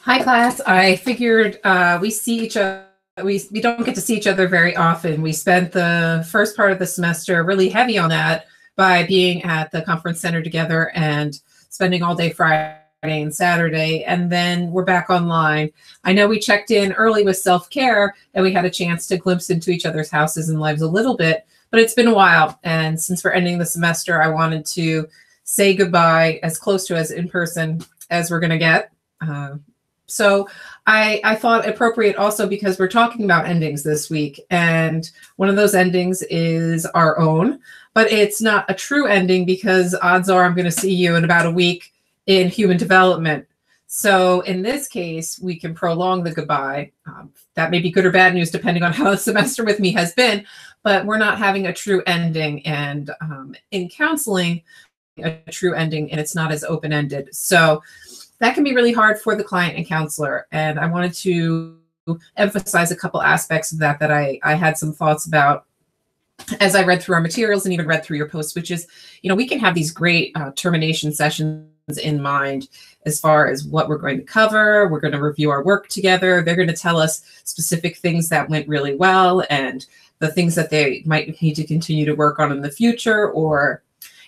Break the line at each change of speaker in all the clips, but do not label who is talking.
Hi, class. I figured we see each other. We don't get to see each other very often. We spent the first part of the semester really heavy on that by being at the conference center together and spending all day Friday and Saturday, and then we're back online. I know we checked in early with self-care and we had a chance to glimpse into each other's houses and lives a little bit, but it's been a while. And since we're ending the semester, I wanted to say goodbye as close to as in person as we're going to get. So I thought appropriate also because we're talking about endings this week, and one of those endings is our own, but it's not a true ending because odds are I'm going to see you in about a week in human development. So in this case, we can prolong the goodbye. That may be good or bad news depending on how the semester with me has been, but we're not having a true ending. And in counseling, a true ending, and it's not as open-ended. So that can be really hard for the client and counselor. And I wanted to emphasize a couple aspects of that I had some thoughts about as I read through our materials and even read through your posts, which is, we can have these great termination sessions in mind as far as what we're going to cover. We're going to review our work together. They're going to tell us specific things that went really well and the things that they might need to continue to work on in the future, or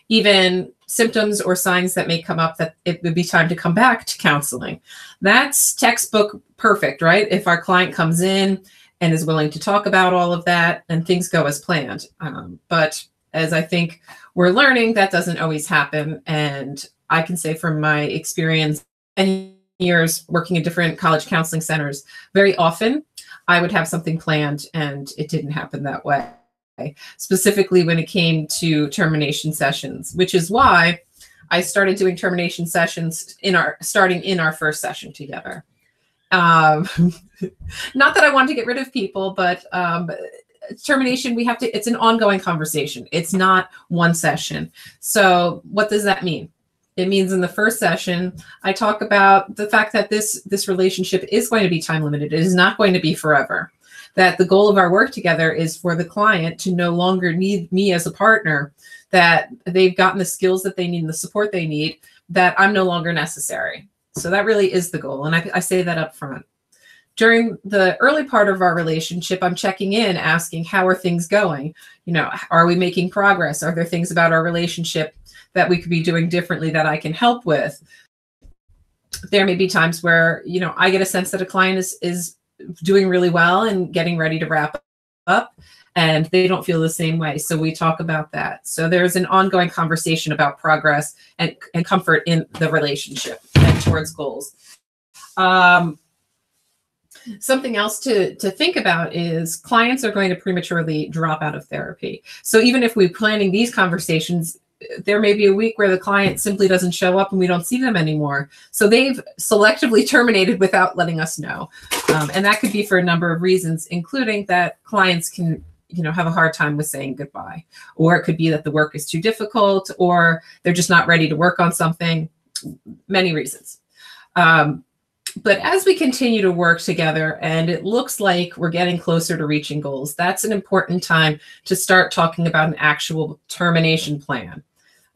even symptoms or signs that may come up that it would be time to come back to counseling. That's textbook perfect, right? If our client comes in and is willing to talk about all of that and things go as planned. But as I think we're learning, that doesn't always happen. And I can say from my experience and years working in different college counseling centers, very often I would have something planned and it didn't happen that way. Specifically when it came to termination sessions, which is why I started doing termination sessions starting in our first session together. Not that I want to get rid of people, but termination, it's an ongoing conversation. It's not one session. So what does that mean? It means in the first session, I talk about the fact that this relationship is going to be time limited. It is not going to be forever. That the goal of our work together is for the client to no longer need me as a partner, that they've gotten the skills that they need and the support they need, that I'm no longer necessary. So that really is the goal. And I say that up front. During the early part of our relationship, I'm checking in, asking, how are things going? Are we making progress? Are there things about our relationship that we could be doing differently that I can help with? There may be times where, I get a sense that a client is doing really well and getting ready to wrap up, and they don't feel the same way. So we talk about that. So there's an ongoing conversation about progress and comfort in the relationship and towards goals. Something else to think about is clients are going to prematurely drop out of therapy. So even if we're planning these conversations, there may be a week where the client simply doesn't show up and we don't see them anymore. So they've selectively terminated without letting us know. And that could be for a number of reasons, including that clients can, have a hard time with saying goodbye, or it could be that the work is too difficult, or they're just not ready to work on something, many reasons. But as we continue to work together and it looks like we're getting closer to reaching goals, that's an important time to start talking about an actual termination plan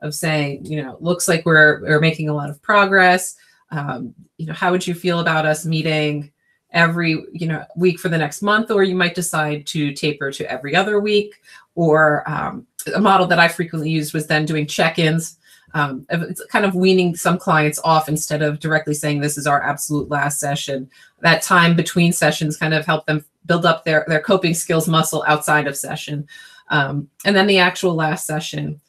of saying, looks like we're making a lot of progress. How would you feel about us meeting every, week for the next month? Or you might decide to taper to every other week, or a model that I frequently used was then doing check-ins. It's kind of weaning some clients off instead of directly saying this is our absolute last session. That time between sessions kind of help them build up their coping skills muscle outside of session. And then the actual last session.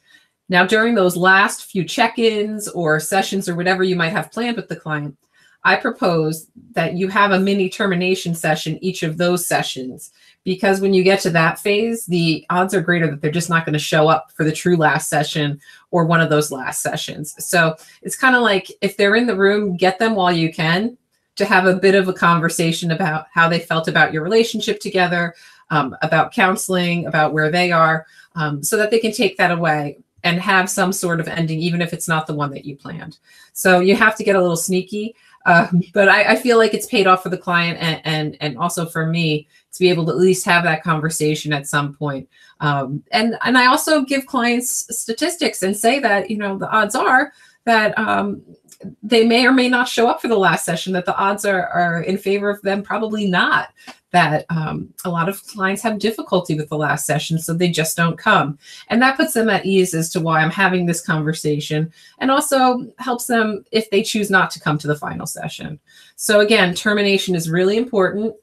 Now, during those last few check-ins or sessions or whatever you might have planned with the client, I propose that you have a mini termination session each of those sessions, because when you get to that phase, the odds are greater that they're just not going to show up for the true last session or one of those last sessions. So it's kind of like, if they're in the room, get them while you can to have a bit of a conversation about how they felt about your relationship together, about counseling, about where they are, so that they can take that away and have some sort of ending, even if it's not the one that you planned. So you have to get a little sneaky. But I feel like it's paid off for the client and also for me to be able to at least have that conversation at some point. And I also give clients statistics and say that, the odds are that they may or may not show up for the last session, that the odds are in favor of them probably not, that a lot of clients have difficulty with the last session, so they just don't come. And that puts them at ease as to why I'm having this conversation, and also helps them if they choose not to come to the final session. So again, termination is really important.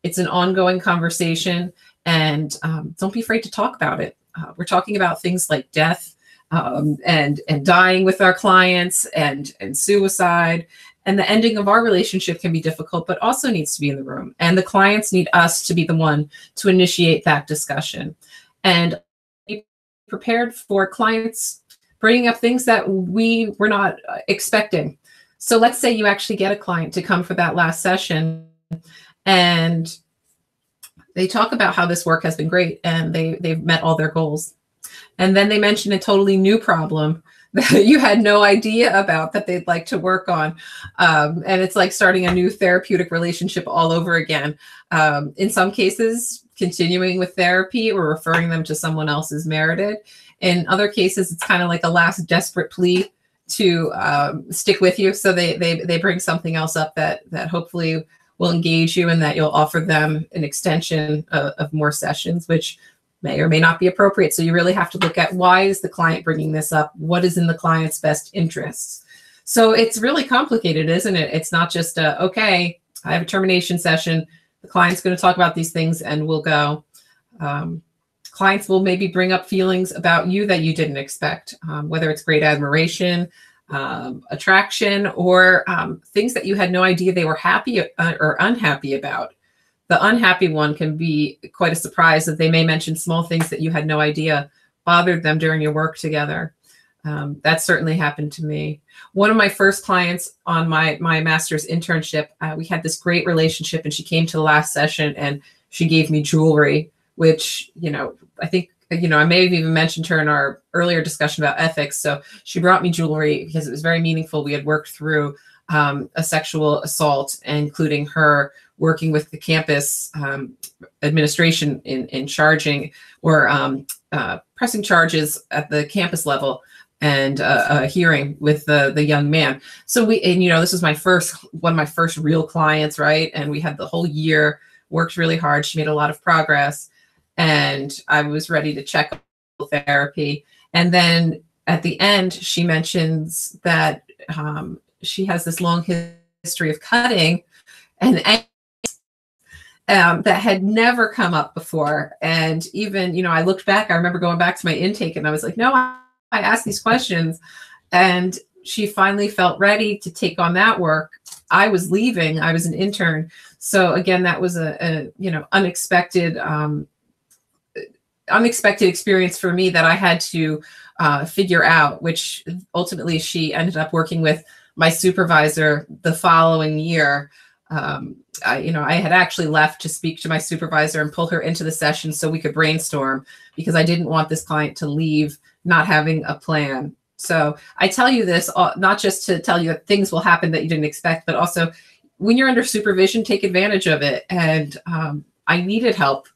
It's an ongoing conversation, and don't be afraid to talk about it. We're talking about things like death, and dying with our clients, and suicide, and the ending of our relationship can be difficult, but also needs to be in the room. And the clients need us to be the one to initiate that discussion, and be prepared for clients bringing up things that we were not expecting. So let's say you actually get a client to come for that last session, and they talk about how this work has been great and they've met all their goals. And then they mention a totally new problem that you had no idea about that they'd like to work on. And it's like starting a new therapeutic relationship all over again. In some cases, continuing with therapy or referring them to someone else is merited. In other cases, it's kind of like a last desperate plea to stick with you. So they bring something else up that hopefully will engage you, and that you'll offer them an extension of more sessions, which may or may not be appropriate. So you really have to look at, why is the client bringing this up? What is in the client's best interests? So it's really complicated, isn't it? It's not just okay, I have a termination session, the client's going to talk about these things and we'll go. Clients will maybe bring up feelings about you that you didn't expect, whether it's great admiration, attraction, or things that you had no idea they were happy or unhappy about. The unhappy one can be quite a surprise, that they may mention small things that you had no idea bothered them during your work together. That certainly happened to me. One of my first clients on my master's internship, we had this great relationship, and she came to the last session and she gave me jewelry, which, I think, I may have even mentioned her in our earlier discussion about ethics. So she brought me jewelry because it was very meaningful. We had worked through a sexual assault, including her working with the campus administration in charging or pressing charges at the campus level, and a hearing with the young man. So this was one of my first real clients, right? And we had the whole year, worked really hard. She made a lot of progress, and I was ready to check therapy. And then at the end, she mentions that she has this long history of cutting and that had never come up before. And even, I looked back, I remember going back to my intake, and I was like, no, I asked these questions. And she finally felt ready to take on that work. I was leaving, I was an intern. So again, that was a unexpected experience for me that I had to figure out, which ultimately she ended up working with my supervisor the following year. I had actually left to speak to my supervisor and pull her into the session so we could brainstorm, because I didn't want this client to leave not having a plan. So I tell you this not just to tell you that things will happen that you didn't expect, but also when you're under supervision, take advantage of it. And I needed help,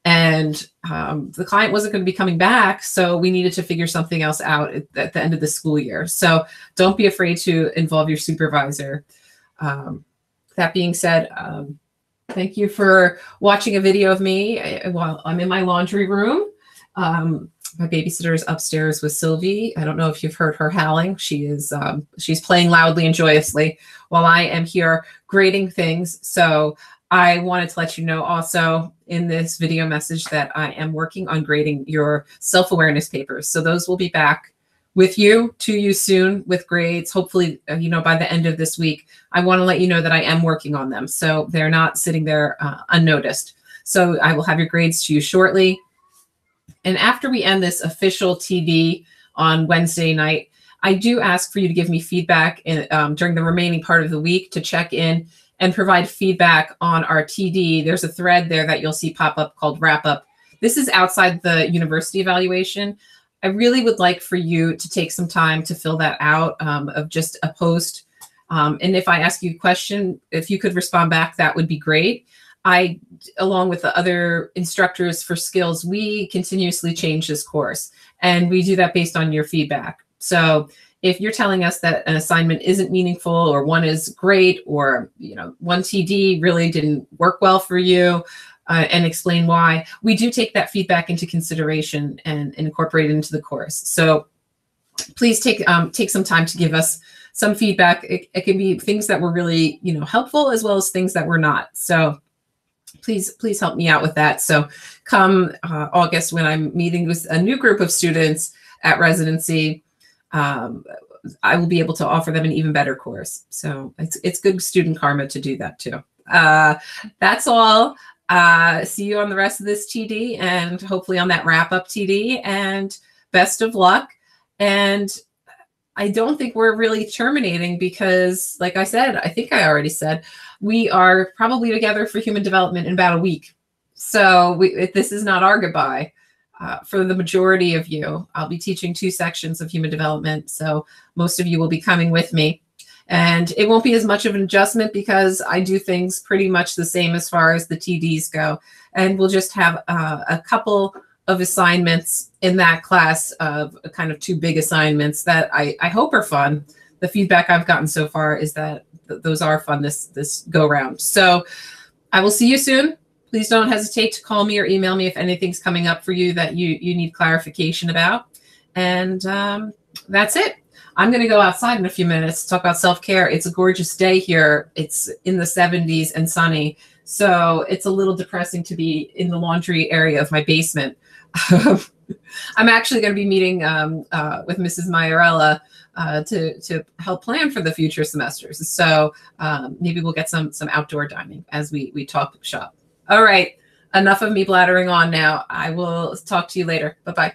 and the client wasn't going to be coming back, so we needed to figure something else out at the end of the school year. So don't be afraid to involve your supervisor. That being said, thank you for watching a video of me while I'm in my laundry room. My babysitter is upstairs with Sylvie. I don't know if you've heard her howling. She's playing loudly and joyously while I am here grading things. So I wanted to let you know also in this video message that I am working on grading your self-awareness papers. So those will be back with you, to you soon with grades, hopefully, by the end of this week. I want to let you know that I am working on them, so they're not sitting there unnoticed. So I will have your grades to you shortly. And after we end this official TD on Wednesday night, I do ask for you to give me feedback during the remaining part of the week, to check in and provide feedback on our TD. There's a thread there that you'll see pop up called Wrap Up. This is outside the university evaluation. I really would like for you to take some time to fill that out, of just a post. And if I ask you a question, if you could respond back, that would be great. I, along with the other instructors for skills, we continuously change this course, and we do that based on your feedback. So if you're telling us that an assignment isn't meaningful or one is great, or one TD really didn't work well for you, and explain why, we do take that feedback into consideration and incorporate it into the course. So please take some time to give us some feedback. It can be things that were really helpful, as well as things that were not. So please help me out with that. So come August, when I'm meeting with a new group of students at residency, I will be able to offer them an even better course. So it's good student karma to do that too. That's all. See you on the rest of this TD, and hopefully on that wrap up TD, and best of luck. And I don't think we're really terminating, because like I said, I think I already said, we are probably together for human development in about a week. So this is not our goodbye. For the majority of you, I'll be teaching 2 sections of human development. So most of you will be coming with me. And it won't be as much of an adjustment, because I do things pretty much the same as far as the TDs go. And we'll just have a couple of assignments in that class, of kind of 2 big assignments that I hope are fun. The feedback I've gotten so far is that those are fun this go round. So I will see you soon. Please don't hesitate to call me or email me if anything's coming up for you that you need clarification about. And that's it. I'm going to go outside in a few minutes to talk about self-care. It's a gorgeous day here. It's in the 70s and sunny. So it's a little depressing to be in the laundry area of my basement. I'm actually going to be meeting with Mrs. Maiorella to help plan for the future semesters. So maybe we'll get some outdoor dining as we talk shop. All right. Enough of me blathering on now. I will talk to you later. Bye-bye.